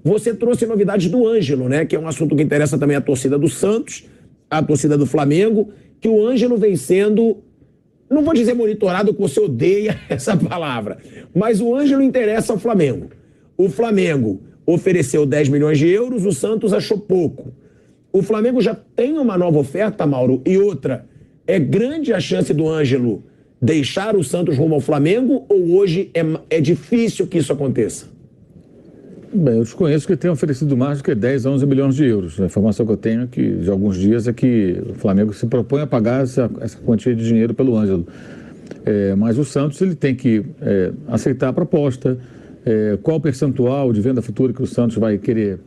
você trouxe novidades do Ângelo, né? Que é um assunto que interessa também a torcida do Santos, a torcida do Flamengo, que o Ângelo vem sendo, não vou dizer monitorado, que você odeia essa palavra, mas o Ângelo interessa ao Flamengo. O Flamengo ofereceu 10 milhões de euros, o Santos achou pouco. O Flamengo já tem uma nova oferta, Mauro, e outra, é grande a chance do Ângelo deixar o Santos rumo ao Flamengo, ou hoje é difícil que isso aconteça? Bem, eu desconheço que tenha oferecido mais do que 10 a 11 milhões de euros. A informação que eu tenho de alguns dias é que o Flamengo se propõe a pagar essa quantia de dinheiro pelo Ângelo. Mas o Santos ele tem que aceitar a proposta, qual o percentual de venda futura que o Santos vai querer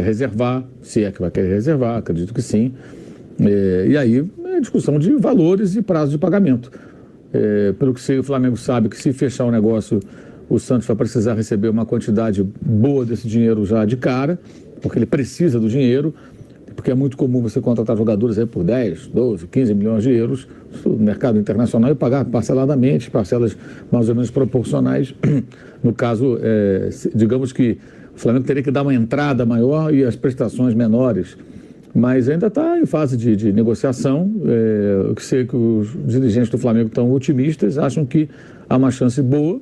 reservar, se é que vai querer reservar, acredito que sim. E aí é discussão de valores e prazo de pagamento. Pelo que sei, o Flamengo sabe que se fechar o negócio, o Santos vai precisar receber uma quantidade boa desse dinheiro já de cara, porque ele precisa do dinheiro, porque é muito comum você contratar jogadores aí por 10, 12, 15 milhões de euros no mercado internacional e pagar parceladamente, parcelas mais ou menos proporcionais. No caso, digamos que o Flamengo teria que dar uma entrada maior e as prestações menores. Mas ainda está em fase de negociação. Eu sei que os dirigentes do Flamengo estão otimistas, acham que há uma chance boa,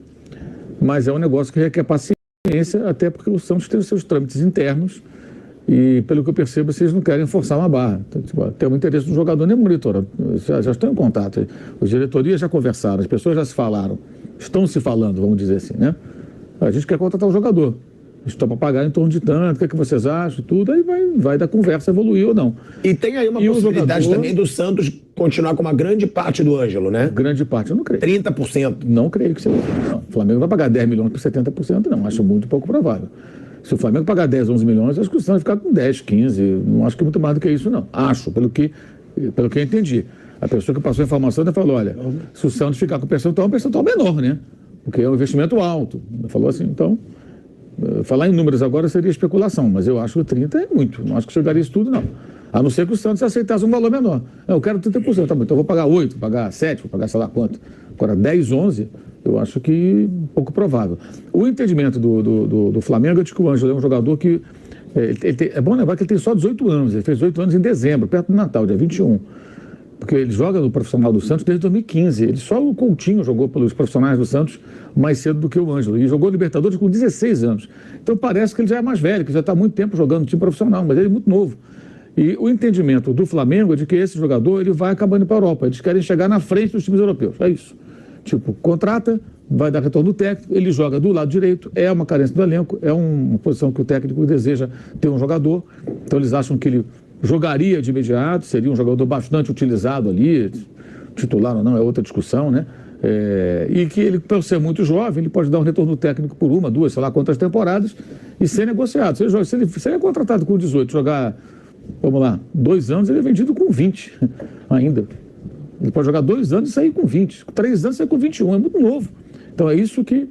mas é um negócio que requer paciência, até porque o Santos tem os seus trâmites internos e, pelo que eu percebo, vocês não querem forçar uma barra. Então, tem um interesse do jogador, nem monitora, já estão em contato. As diretorias já conversaram, as pessoas já se falaram, estão se falando, vamos dizer assim, né? A gente quer contratar o jogador. Estão para pagar em torno de tanto, o que vocês acham, tudo, aí vai da conversa evoluir ou não. E tem aí uma possibilidade também do Santos continuar com uma grande parte do Ângelo, né? Grande parte, eu não creio. 30%. Não creio que seja. Não. O Flamengo vai pagar 10 milhões por 70%, não. Acho muito pouco provável. Se o Flamengo pagar 10, 11 milhões, acho que o Santos vai ficar com 10, 15. Não acho que é muito mais do que isso, não. Acho, pelo que eu entendi. A pessoa que passou a informação ainda falou, olha, se o Santos ficar com o percentual, é um percentual menor, né? Porque é um investimento alto. Falou assim, então... Falar em números agora seria especulação, mas eu acho que 30 é muito. Não acho que chegaria isso tudo, não. A não ser que o Santos aceitasse um valor menor. Eu quero 30%, tá bom, então eu vou pagar 8, vou pagar 7, vou pagar sei lá quanto. Agora, 10, 11, eu acho que pouco provável. O entendimento do Flamengo é de que o Ângelo é um jogador que... é bom lembrar que ele tem só 18 anos. Ele fez 18 anos em dezembro, perto do Natal, dia 21. Porque ele joga no profissional do Santos desde 2015. Só o Coutinho jogou pelos profissionais do Santos mais cedo do que o Ângelo. E jogou Libertadores com 16 anos. Então parece que ele já é mais velho, que já está há muito tempo jogando no time profissional, mas ele é muito novo. E o entendimento do Flamengo é de que esse jogador ele vai acabando para a Europa. Eles querem chegar na frente dos times europeus. É isso. Tipo, contrata, vai dar retorno do técnico, ele joga do lado direito, é uma carência do elenco, é uma posição que o técnico deseja ter um jogador. Então eles acham que ele jogaria de imediato, seria um jogador bastante utilizado ali, titular ou não é outra discussão, né? E que ele, por ser muito jovem, ele pode dar um retorno técnico por uma, duas, sei lá quantas temporadas e ser negociado. Se ele é contratado com 18, jogar, vamos lá, 2 anos, ele é vendido com 20 ainda. Ele pode jogar 2 anos e sair com 20, 3 anos e sair com 21, é muito novo. Então é isso que...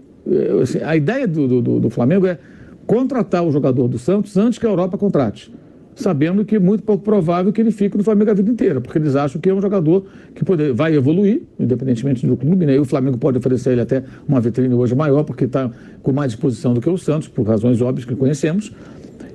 assim, a ideia do Flamengo é contratar o jogador do Santos antes que a Europa contrate, sabendo que é muito pouco provável que ele fique no Flamengo a vida inteira, porque eles acham que é um jogador que vai evoluir, independentemente do clube, né? E o Flamengo pode oferecer ele até uma vitrine hoje maior, porque está com mais disposição do que o Santos, por razões óbvias que conhecemos.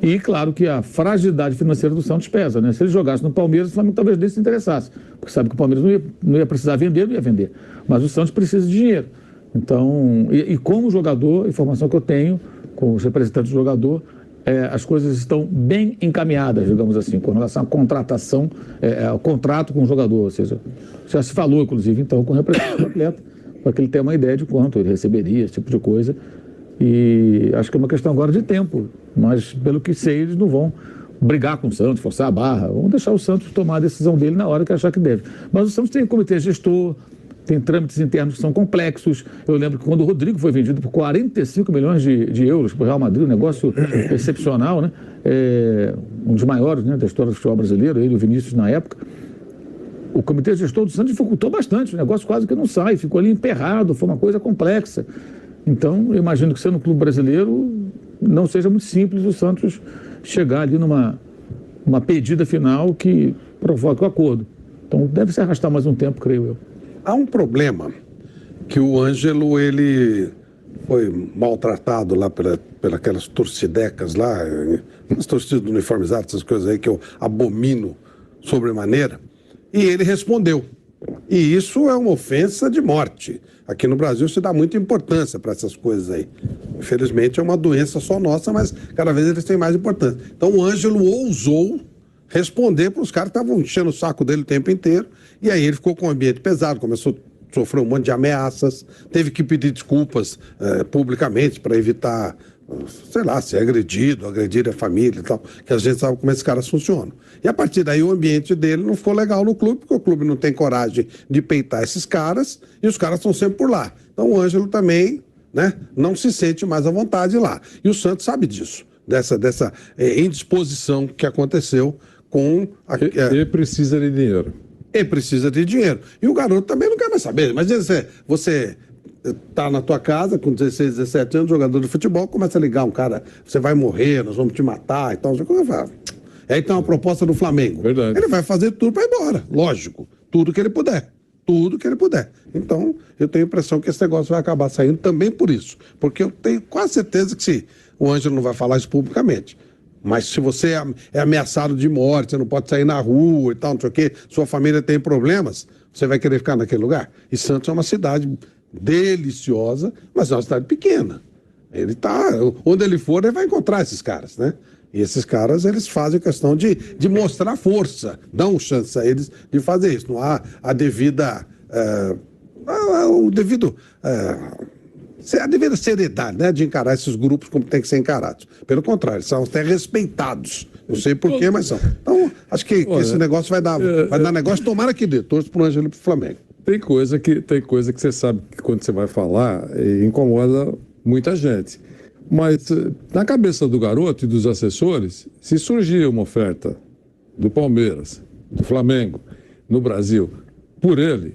E claro que a fragilidade financeira do Santos pesa, né? Se ele jogasse no Palmeiras, o Flamengo talvez nem se interessasse, porque sabe que o Palmeiras não ia precisar vender, não ia vender. Mas o Santos precisa de dinheiro. Então, e como jogador, a informação que eu tenho com os representantes do jogador, as coisas estão bem encaminhadas, digamos assim, com relação à contratação, ao contrato com o jogador. Ou seja, já se falou, inclusive, então, com o representante do atleta, para que ele tenha uma ideia de quanto ele receberia, esse tipo de coisa. E acho que é uma questão agora de tempo, mas pelo que sei, eles não vão brigar com o Santos, forçar a barra, vão deixar o Santos tomar a decisão dele na hora que achar que deve. Mas o Santos tem comitê gestor, tem trâmites internos que são complexos. Eu lembro que quando o Rodrigo foi vendido por 45 milhões de euros para o Real Madrid, um negócio excepcional, né? Um dos maiores, né, da história do futebol brasileiro, ele e o Vinícius na época. O comitê gestor do Santos dificultou bastante, o negócio quase que não sai, ficou ali emperrado, foi uma coisa complexa. Então, eu imagino que sendo um clube brasileiro, não seja muito simples o Santos chegar ali numa pedida final que provoque o acordo. Então, deve se arrastar mais um tempo, creio eu. Há um problema que o Ângelo, ele foi maltratado lá pelas torcidecas lá, as torcidas uniformizadas, essas coisas aí que eu abomino sobremaneira, e ele respondeu. E isso é uma ofensa de morte. Aqui no Brasil se dá muita importância para essas coisas aí. Infelizmente é uma doença só nossa, mas cada vez eles têm mais importância. Então o Ângelo ousou responder para os caras que estavam enchendo o saco dele o tempo inteiro, e aí ele ficou com um ambiente pesado, começou a sofrer um monte de ameaças, teve que pedir desculpas publicamente para evitar, sei lá, ser agredido, agredir a família e tal, que a gente sabe como esses caras funcionam. E a partir daí o ambiente dele não ficou legal no clube, porque o clube não tem coragem de peitar esses caras, e os caras estão sempre por lá. Então o Ângelo também, né, não se sente mais à vontade lá. E o Santos sabe disso, dessa indisposição que aconteceu com... Ele precisa de dinheiro. Ele precisa de dinheiro. E o garoto também não quer mais saber. Imagina você tá na tua casa com 16, 17 anos, jogador de futebol, começa a ligar um cara, você vai morrer, nós vamos te matar e tal. Aí tem uma proposta do Flamengo. Verdade. Ele vai fazer tudo para ir embora, lógico. Tudo que ele puder. Tudo que ele puder. Então, eu tenho a impressão que esse negócio vai acabar saindo também por isso. Porque eu tenho quase certeza que se o Ângelo não vai falar isso publicamente, mas se você é ameaçado de morte, você não pode sair na rua e tal, não sei o quê, sua família tem problemas, você vai querer ficar naquele lugar? E Santos é uma cidade deliciosa, mas é uma cidade pequena. Ele tá, onde ele for, ele vai encontrar esses caras, né? E esses caras, eles fazem questão de mostrar força, dão chance a eles de fazer isso. Não há a devida... a devida seriedade, né, de encarar esses grupos como tem que ser encarados. Pelo contrário, são até respeitados. Não sei porquê, mas são. Então, acho que esse negócio vai dar negócio, tomara que dê. Torço pro Ângelo e pro Flamengo. Tem coisa que você sabe que quando você vai falar, incomoda muita gente. Mas na cabeça do garoto e dos assessores, se surgir uma oferta do Palmeiras, do Flamengo, no Brasil, por ele,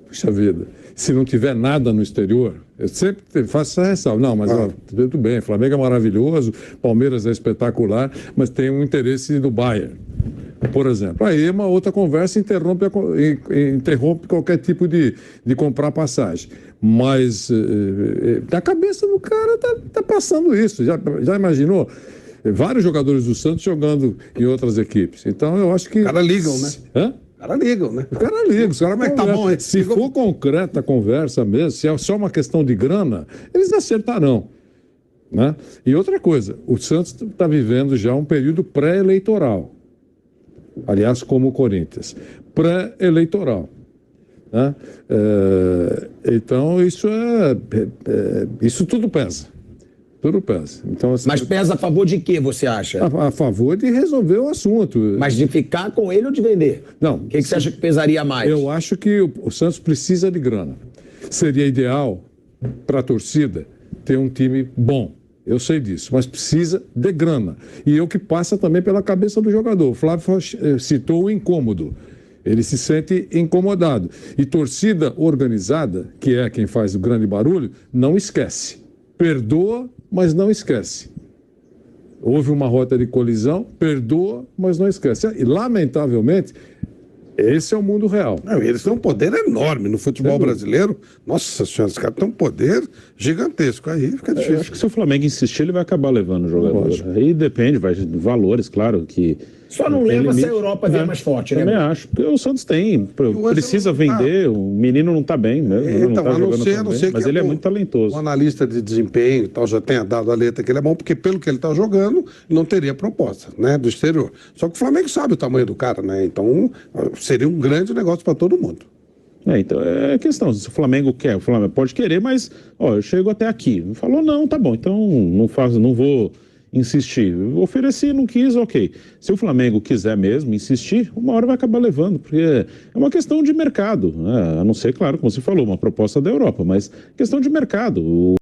puxa vida, se não tiver nada no exterior, eu sempre faço essa ressalva. Não, mas tudo bem, Flamengo é maravilhoso, Palmeiras é espetacular, mas tem um interesse do Bayern, por exemplo. Aí uma outra conversa interrompe qualquer tipo de comprar passagem. Mas na cabeça do cara tá passando isso. Já imaginou? Vários jogadores do Santos jogando em outras equipes. Então eu acho que... Os caras ligam, né? Hã? Os caras ligam, né? Os caras ligam. Os caras Como é que tá bom, hein? Se for concreta a conversa mesmo, se é só uma questão de grana, eles acertarão. Né? E outra coisa, o Santos está vivendo já um período pré-eleitoral. Aliás, como o Corinthians. Pré-eleitoral. Né? Então, isso tudo pesa. Tudo pesa. Então, assim, Mas pesa a favor de quê, você acha? a favor de resolver o assunto. Mas de ficar com ele ou de vender? Não. O que você acha que pesaria mais? Eu acho que o Santos precisa de grana. Seria ideal para a torcida ter um time bom. Eu sei disso, mas precisa de grana. E é o que passa também pela cabeça do jogador. O Flávio citou o incômodo. Ele se sente incomodado. E torcida organizada, que é quem faz o grande barulho, não esquece. Perdoa, mas não esquece. Houve uma rota de colisão, perdoa, mas não esquece. E, lamentavelmente, esse é o mundo real. Não, eles têm um poder enorme no futebol brasileiro. Nossa senhora, os caras têm um poder gigantesco. Aí fica difícil. Eu acho que se o Flamengo insistir, ele vai acabar levando o jogador. Aí depende, vai de valores, claro, que... Só não leva se a Europa vier mais forte, né? Também acho. Porque o Santos precisa vender, o menino não está bem mesmo. Então, a não ser mas que ele é muito talentoso. O analista de desempenho e tal já tenha dado a letra que ele é bom, porque pelo que ele está jogando, não teria proposta, né, do exterior. Só que o Flamengo sabe o tamanho do cara, né? Então, seria um grande negócio para todo mundo. Então, é questão, se o Flamengo quer, o Flamengo pode querer, mas, eu chego até aqui. Não falou, não, tá bom, então não vou insistir. Eu ofereci, não quis, ok. Se o Flamengo quiser mesmo insistir, uma hora vai acabar levando, porque é uma questão de mercado, né? A não ser, claro, como você falou, uma proposta da Europa, mas questão de mercado.